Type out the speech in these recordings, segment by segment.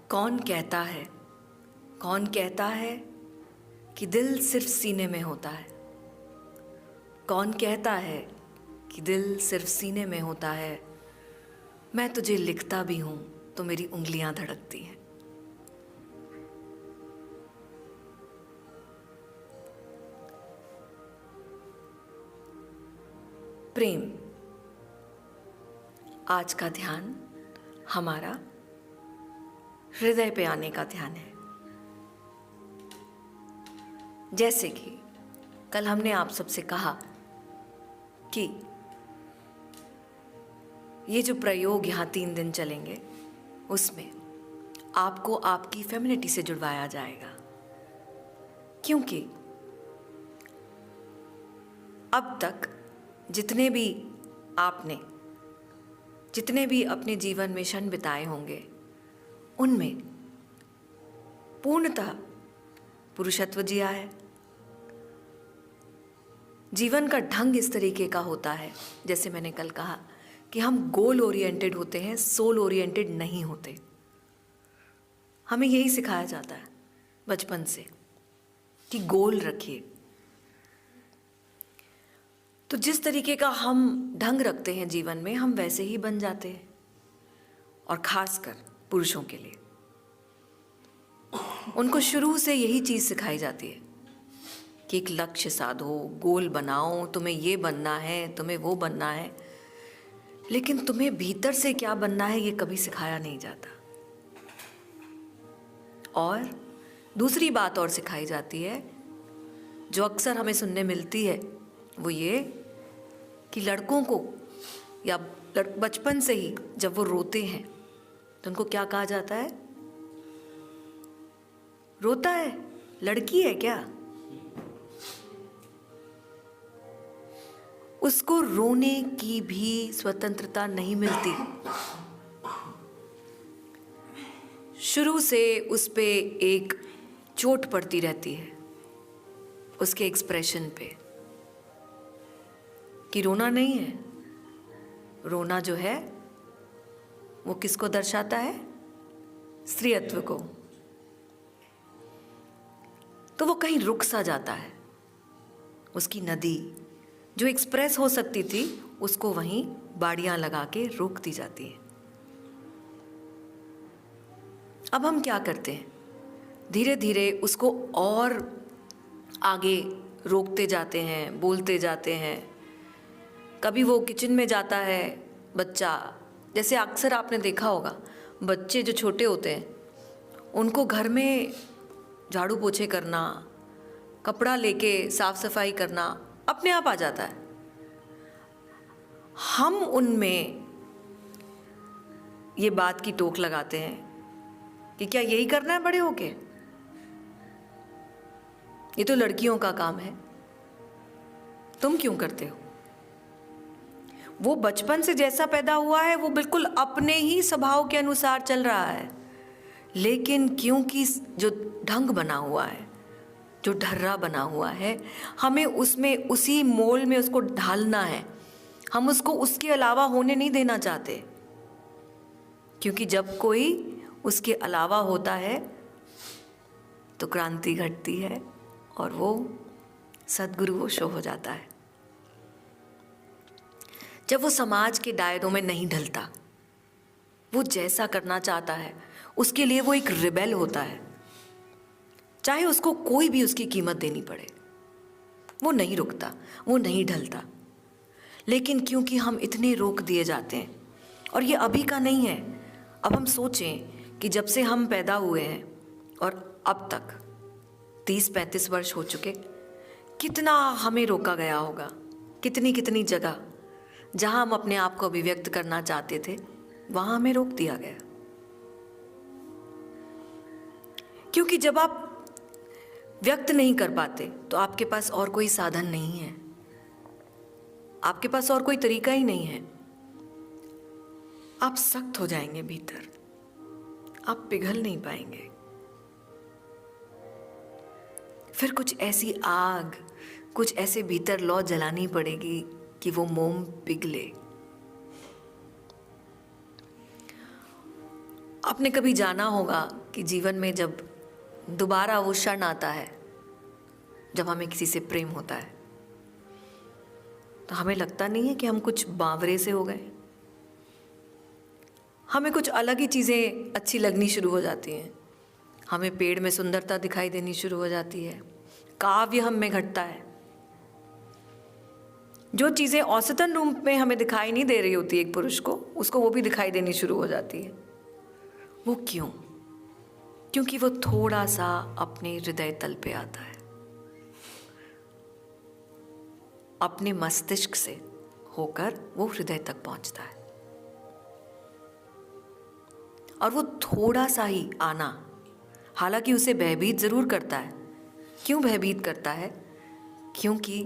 कौन कहता है कि दिल सिर्फ सीने में होता है। कौन कहता है कि दिल सिर्फ सीने में होता है। मैं तुझे लिखता भी हूं तो मेरी उंगलियां धड़कती हैं। प्रेम। आज का ध्यान हमारा हृदय पे आने का ध्यान है। जैसे कि कल हमने आप सबसे कहा कि ये जो प्रयोग यहाँ 3 दिन चलेंगे उसमें आपको आपकी फेमिनिटी से जुड़वाया जाएगा, क्योंकि अब तक जितने भी अपने जीवन में क्षण बिताए होंगे उनमें पूर्णतः पुरुषत्व जिया है। जीवन का ढंग इस तरीके का होता है, जैसे मैंने कल कहा कि हम गोल ओरिएंटेड होते हैं, सोल ओरिएंटेड नहीं होते। हमें यही सिखाया जाता है बचपन से कि गोल रखिए। तो जिस तरीके का हम ढंग रखते हैं जीवन में, हम वैसे ही बन जाते हैं। और खासकर पुरुषों के लिए उनको शुरू से यही चीज सिखाई जाती है कि एक लक्ष्य साधो, गोल बनाओ, तुम्हें ये बनना है, तुम्हें वो बनना है। लेकिन तुम्हें भीतर से क्या बनना है ये कभी सिखाया नहीं जाता। और दूसरी बात और सिखाई जाती है जो अक्सर हमें सुनने मिलती है, वो ये कि लड़कों को या बचपन से ही जब वो रोते हैं तो उनको क्या कहा जाता है? रोता है, लड़की है क्या? उसको रोने की भी स्वतंत्रता नहीं मिलती। शुरू से उस पे एक चोट पड़ती रहती है उसके एक्सप्रेशन पे कि रोना नहीं है। रोना जो है वो किसको दर्शाता है? स्त्रीत्व को। तो वो कहीं रुक सा जाता है। उसकी नदी जो एक्सप्रेस हो सकती थी उसको वहीं बाड़ियां लगा के रोक दी जाती है। अब हम क्या करते हैं? धीरे धीरे उसको और आगे रोकते जाते हैं, बोलते जाते हैं। कभी वो किचन में जाता है बच्चा, जैसे अक्सर आपने देखा होगा बच्चे जो छोटे होते हैं उनको घर में झाड़ू पोछे करना, कपड़ा लेके साफ सफाई करना अपने आप आ जाता है। हम उनमें ये बात की टोक लगाते हैं कि क्या यही करना है बड़े होके? ये तो लड़कियों का काम है, तुम क्यों करते हो? वो बचपन से जैसा पैदा हुआ है वो बिल्कुल अपने ही स्वभाव के अनुसार चल रहा है। लेकिन क्योंकि जो ढंग बना हुआ है, जो ढर्रा बना हुआ है, हमें उसमें उसी मोल में उसको ढालना है। हम उसको उसके अलावा होने नहीं देना चाहते, क्योंकि जब कोई उसके अलावा होता है तो क्रांति घटती है और वो सद्गुरु ओशो हो जाता है। जब वो समाज के दायरों में नहीं ढलता, वो जैसा करना चाहता है उसके लिए वो एक रिबेल होता है, चाहे उसको कोई भी उसकी कीमत देनी पड़े। वो नहीं रुकता, वो नहीं ढलता। लेकिन क्योंकि हम इतने रोक दिए जाते हैं, और ये अभी का नहीं है। अब हम सोचें कि जब से हम पैदा हुए हैं और अब तक 30-35 वर्ष हो चुके, कितना हमें रोका गया होगा। कितनी कितनी जगह जहां हम अपने आप को अभिव्यक्त करना चाहते थे वहां हमें रोक दिया गया। क्योंकि जब आप व्यक्त नहीं कर पाते तो आपके पास और कोई साधन नहीं है, आपके पास और कोई तरीका ही नहीं है। आप सख्त हो जाएंगे भीतर, आप पिघल नहीं पाएंगे। फिर कुछ ऐसी आग, कुछ ऐसे भीतर लौ जलानी पड़ेगी कि वो मोम पिघले। आपने कभी जाना होगा कि जीवन में जब दोबारा वो क्षण आता है जब हमें किसी से प्रेम होता है, तो हमें लगता नहीं है कि हम कुछ बावरे से हो गए। हमें कुछ अलग ही चीज़ें अच्छी लगनी शुरू हो जाती हैं। हमें पेड़ में सुंदरता दिखाई देनी शुरू हो जाती है, काव्य हम में घटता है। जो चीज़ें औसतन रूप में हमें दिखाई नहीं दे रही होती एक पुरुष को, उसको वो भी दिखाई देनी शुरू हो जाती है। वो क्यों? क्योंकि वो थोड़ा सा अपने हृदय तल पे आता है, अपने मस्तिष्क से होकर वो हृदय तक पहुंचता है। और वो थोड़ा सा ही आना हालांकि उसे भयभीत जरूर करता है। क्यों भयभीत करता है? क्योंकि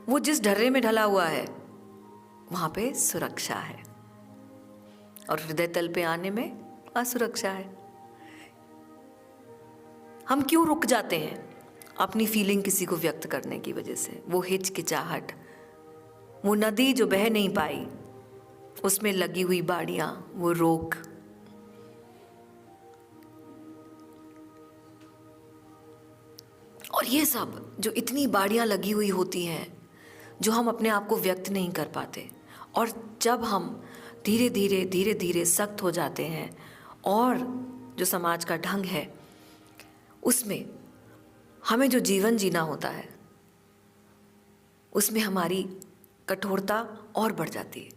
वो जिस ढर्रे में ढला हुआ है वहां पे सुरक्षा है, और हृदय तल पे आने में असुरक्षा है। हम क्यों रुक जाते हैं अपनी फीलिंग किसी को व्यक्त करने की वजह से? वो हिचकिचाहट, वो नदी जो बह नहीं पाई, उसमें लगी हुई बाड़ियां, वो रोक। और ये सब जो इतनी बाड़ियां लगी हुई होती हैं, जो हम अपने आप को व्यक्त नहीं कर पाते, और जब हम धीरे धीरे धीरे धीरे सख्त हो जाते हैं, और जो समाज का ढंग है उसमें हमें जो जीवन जीना होता है उसमें हमारी कठोरता और बढ़ जाती है,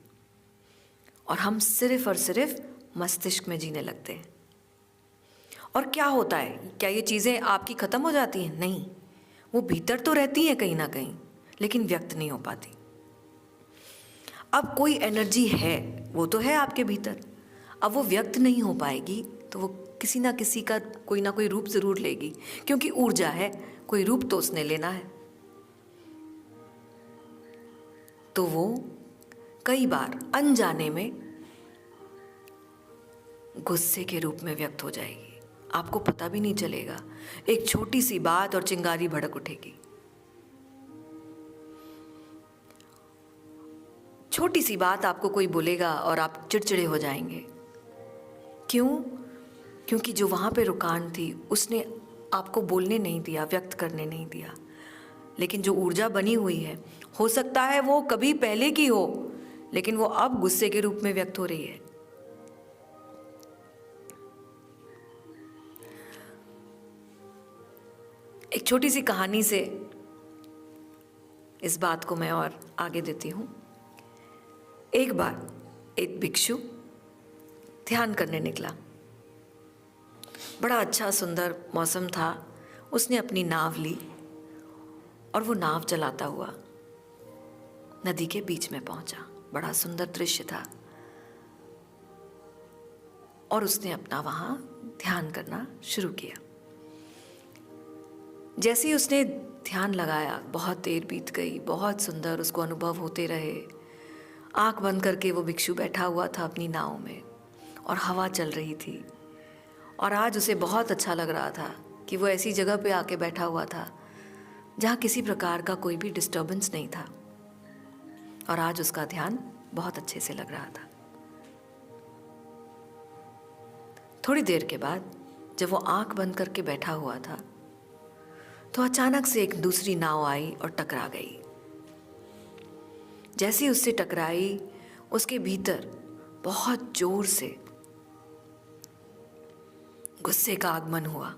और हम सिर्फ और सिर्फ मस्तिष्क में जीने लगते हैं। और क्या होता है? क्या ये चीज़ें आपकी ख़त्म हो जाती हैं? नहीं, वो भीतर तो रहती हैं कहीं ना कहीं, लेकिन व्यक्त नहीं हो पाती। अब कोई एनर्जी है, वो तो है आपके भीतर, अब वो व्यक्त नहीं हो पाएगी तो वो किसी ना किसी का कोई ना कोई रूप ज़रूर लेगी, क्योंकि ऊर्जा है, कोई रूप तो उसने लेना है। तो वो कई बार अनजाने में गुस्से के रूप में व्यक्त हो जाएगी, आपको पता भी नहीं चलेगा। एक छोटी सी बात और चिंगारी भड़क उठेगी। छोटी सी बात आपको कोई बोलेगा और आप चिड़चिड़े हो जाएंगे। क्यों? क्योंकि जो वहाँ पे रुकान थी उसने आपको बोलने नहीं दिया, व्यक्त करने नहीं दिया। लेकिन जो ऊर्जा बनी हुई है, हो सकता है वो कभी पहले की हो, लेकिन वो अब गुस्से के रूप में व्यक्त हो रही है। एक छोटी सी कहानी से इस बात को मैं और आगे देती हूँ। एक बार एक भिक्षु ध्यान करने निकला। बड़ा अच्छा सुंदर मौसम था। उसने अपनी नाव ली और वो नाव चलाता हुआ नदी के बीच में पहुंचा। बड़ा सुंदर दृश्य था, और उसने अपना वहां ध्यान करना शुरू किया। जैसे ही उसने ध्यान लगाया, बहुत देर बीत गई, बहुत सुंदर उसको अनुभव होते रहे। आंख बंद करके वो भिक्षु बैठा हुआ था अपनी नाव में, और हवा चल रही थी, और आज उसे बहुत अच्छा लग रहा था कि वो ऐसी जगह पे आके बैठा हुआ था जहाँ किसी प्रकार का कोई भी डिस्टर्बेंस नहीं था, और आज उसका ध्यान बहुत अच्छे से लग रहा था। थोड़ी देर के बाद जब वो आंख बंद करके बैठा हुआ था, तो अचानक से एक दूसरी नाव आई और टकरा गई। जैसे ही उससे टकराई, उसके भीतर बहुत जोर से गुस्से का आगमन हुआ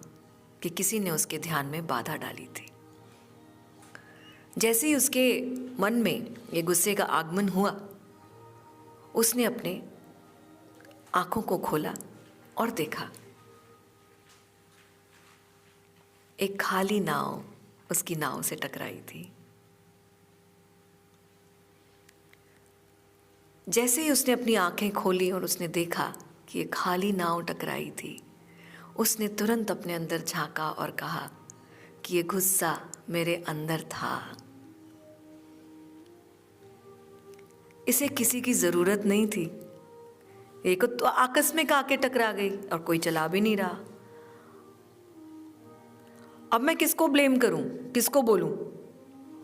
कि किसी ने उसके ध्यान में बाधा डाली थी। जैसे ही उसके मन में ये गुस्से का आगमन हुआ, उसने अपने आंखों को खोला और देखा एक खाली नाव उसकी नाव से टकराई थी। जैसे ही उसने अपनी आंखें खोली और उसने देखा कि ये खाली नाव टकराई थी, उसने तुरंत अपने अंदर झांका और कहा कि ये गुस्सा मेरे अंदर था, इसे किसी की जरूरत नहीं थी। एक तो आकस्मिक आके टकरा गई और कोई चला भी नहीं रहा। अब मैं किसको ब्लेम करूं, किसको बोलूं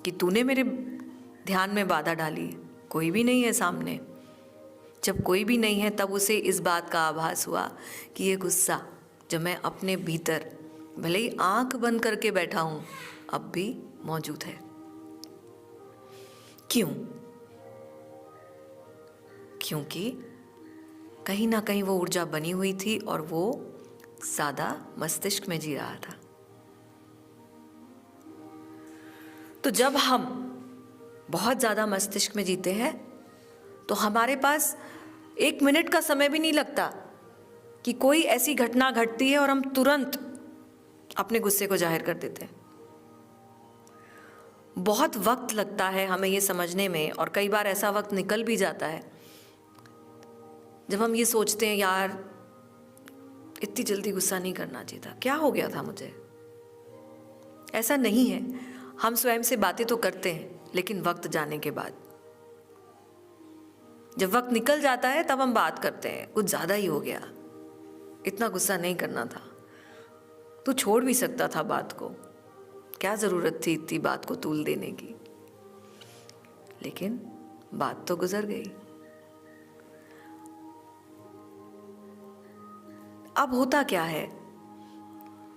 कि तूने मेरे ध्यान में बाधा डाली? कोई भी नहीं है सामने। जब कोई भी नहीं है तब उसे इस बात का आभास हुआ कि ये गुस्सा जो मैं अपने भीतर भले ही आंख बंद करके बैठा हूं अब भी मौजूद है। क्यों? क्योंकि कहीं ना कहीं वो ऊर्जा बनी हुई थी और वो सादा मस्तिष्क में जी रहा था। तो जब हम बहुत ज़्यादा मस्तिष्क में जीते हैं तो हमारे पास 1 मिनट का समय भी नहीं लगता कि कोई ऐसी घटना घटती है और हम तुरंत अपने गुस्से को जाहिर कर देते हैं। बहुत वक्त लगता है हमें ये समझने में, और कई बार ऐसा वक्त निकल भी जाता है जब हम ये सोचते हैं यार इतनी जल्दी गुस्सा नहीं करना चाहिए था, क्या हो गया था मुझे। ऐसा नहीं है, हम स्वयं से बातें तो करते हैं लेकिन वक्त जाने के बाद, जब वक्त निकल जाता है तब हम बात करते हैं कुछ ज़्यादा ही हो गया, इतना गुस्सा नहीं करना था, तू छोड़ भी सकता था बात को, क्या ज़रूरत थी इतनी बात को तूल देने की। लेकिन बात तो गुजर गई। अब होता क्या है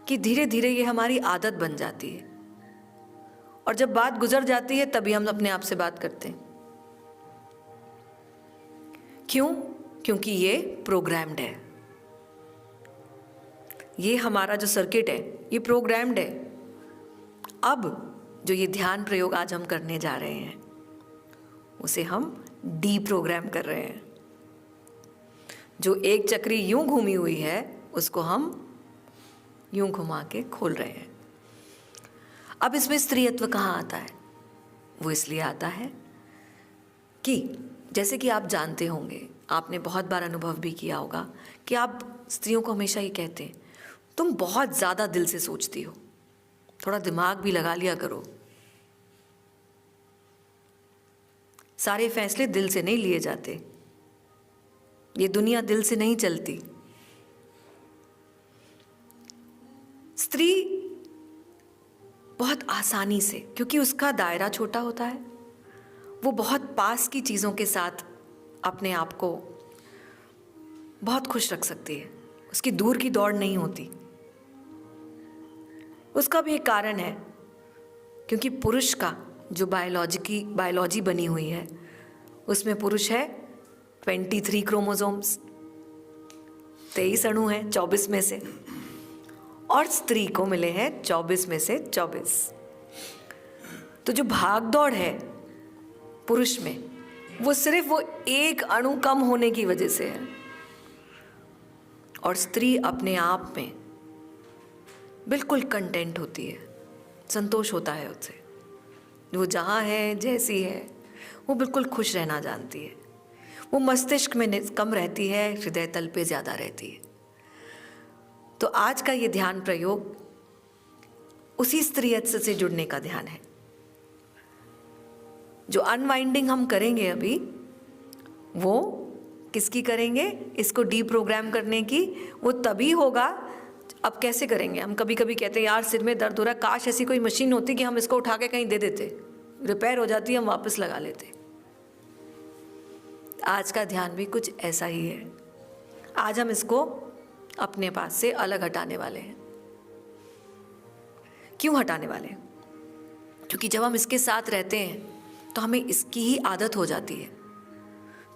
कि धीरे धीरे ये हमारी आदत बन जाती है, और जब बात गुजर जाती है तभी हम अपने आप से बात करते हैं। क्यों? क्योंकि ये प्रोग्राम्ड है, ये हमारा जो सर्किट है ये प्रोग्राम्ड है। अब जो ये ध्यान प्रयोग आज हम करने जा रहे हैं उसे हम डीप्रोग्राम कर रहे हैं। जो एक चक्री यूं घूमी हुई है उसको हम यूं घुमा के खोल रहे हैं। अब इसमें स्त्रीत्व कहाँ आता है? वो इसलिए आता है कि जैसे कि आप जानते होंगे, आपने बहुत बार अनुभव भी किया होगा कि आप स्त्रियों को हमेशा ये कहते हैं तुम बहुत ज़्यादा दिल से सोचती हो, थोड़ा दिमाग भी लगा लिया करो, सारे फैसले दिल से नहीं लिए जाते, ये दुनिया दिल से नहीं चलती। स्त्री बहुत आसानी से, क्योंकि उसका दायरा छोटा होता है, वो बहुत पास की चीज़ों के साथ अपने आप को बहुत खुश रख सकती है, उसकी दूर की दौड़ नहीं होती। उसका भी एक कारण है, क्योंकि पुरुष का जो बायोलॉजी बनी हुई है उसमें पुरुष है 23 क्रोमोसोम्स, 23 अणु हैं 24 में से, और स्त्री को मिले हैं 24 में से 24। तो जो भाग दौड़ है पुरुष में वो सिर्फ वो एक अणु कम होने की वजह से है, और स्त्री अपने आप में बिल्कुल कंटेंट होती है, संतोष होता है उससे, वो जहाँ है जैसी है वो बिल्कुल खुश रहना जानती है। वो मस्तिष्क में कम रहती है, हृदय तल पे ज़्यादा रहती है। तो आज का ये ध्यान प्रयोग उसी स्त्रीत्व से जुड़ने का ध्यान है। जो अनवाइंडिंग हम करेंगे अभी वो किसकी करेंगे? इसको डीप्रोग्राम करने की। वो तभी होगा, अब कैसे करेंगे? हम कभी कभी कहते हैं यार सिर में दर्द हो रहा है, काश ऐसी कोई मशीन होती कि हम इसको उठा के कहीं दे देते, रिपेयर हो जाती, हम वापस लगा लेते। आज का ध्यान भी कुछ ऐसा ही है। आज हम इसको अपने पास से अलग हटाने वाले हैं। क्यों हटाने वाले हैं? क्योंकि जब हम इसके साथ रहते हैं तो हमें इसकी ही आदत हो जाती है,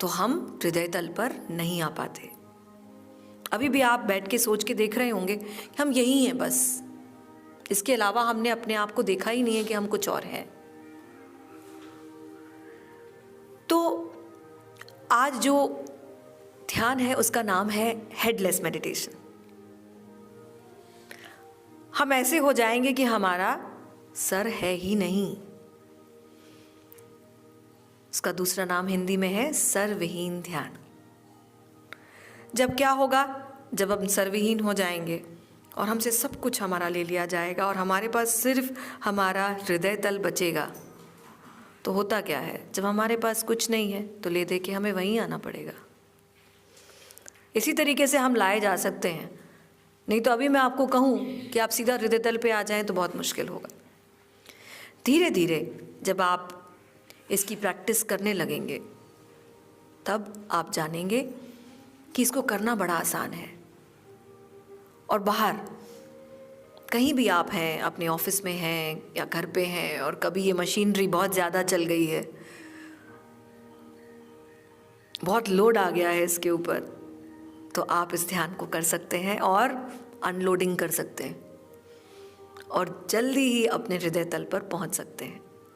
तो हम हृदय तल पर नहीं आ पाते। अभी भी आप बैठ के सोच के देख रहे होंगे कि हम यही हैं बस, इसके अलावा हमने अपने आप को देखा ही नहीं है कि हम कुछ और हैं। तो आज जो ध्यान है उसका नाम है हेडलेस मेडिटेशन। हम ऐसे हो जाएंगे कि हमारा सर है ही नहीं। उसका दूसरा नाम हिंदी में है सरविहीन ध्यान। जब क्या होगा? जब हम सर्वहीन हो जाएंगे और हमसे सब कुछ हमारा ले लिया जाएगा और हमारे पास सिर्फ हमारा हृदय तल बचेगा, तो होता क्या है? जब हमारे पास कुछ नहीं है तो ले दे के हमें वहीं आना पड़ेगा। इसी तरीके से हम लाए जा सकते हैं, नहीं तो अभी मैं आपको कहूँ कि आप सीधा हृदय तल पे आ जाएं तो बहुत मुश्किल होगा। धीरे धीरे जब आप इसकी प्रैक्टिस करने लगेंगे तब आप जानेंगे कि इसको करना बड़ा आसान है। और बाहर कहीं भी आप हैं, अपने ऑफिस में हैं या घर पे हैं, और कभी ये मशीनरी बहुत ज़्यादा चल गई है, बहुत लोड आ गया है इसके ऊपर, तो आप इस ध्यान को कर सकते हैं और अनलोडिंग कर सकते हैं और जल्दी ही अपने हृदय तल पर पहुंच सकते हैं।